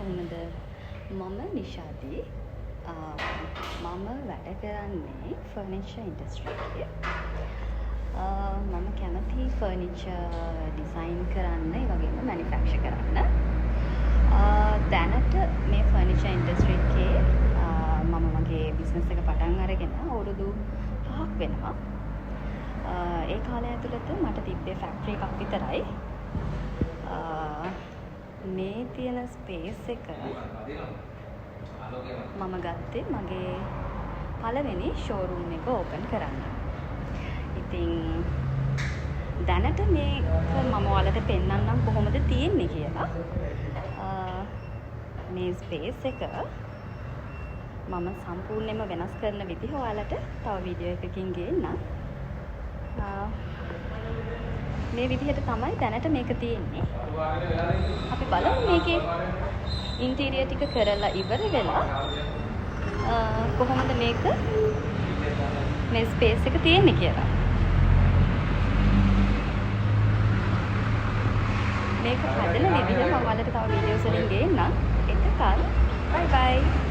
කොහොමද මම නිෂාදී මම වැඩ කරන්නේ ෆර්නිචර් ඉන්ඩස්ට්‍රි එකේ. මම කැමති ෆර්නිචර් ඩිසයින් කරන්න ඒ වගේම මැනුෆැක්චර් කරන්න. දැනට මේ ෆර්නිචර් ඉන්ඩස්ට්‍රි එකේ මම මගේ බිස්නස් එක පටන් අරගෙන අවුරුදු 5ක් වෙනවා. ඒ කාලය ඇතුළත මට තිබ්බේ ෆැක්ටරි එකක් විතරයි. මේ තියෙන ස්පේස් එක මම ගත්තේ මගේ පළවෙනි ෂෝරූම් එක ඕපන් කරන්න. ඉතින් දැනට මේක මම ඔයාලට පෙන්නන්නම් කොහොමද තියෙන්නේ කියලා. මේ ස්පේස් එක මම සම්පූර්ණයෙන්ම වෙනස් කරන විදිහ ඔයාලට තව වීඩියෝ එකකින් ගේන්නම්. මේ විදිහට තමයි දැනට මේක තියෙන්නේ. අපි බලමු මේකේ ඉන්ටීරියර් ටික කරලා ඉවර වෙලා කොහොමද මේක මේ ස්පේස් එක තියෙන්නේ කියලා. මේක හදන විදිහ මම ඔයාලට තව වීඩියෝස් වලින් ගේන්නම්. එතකල් බයි බයි.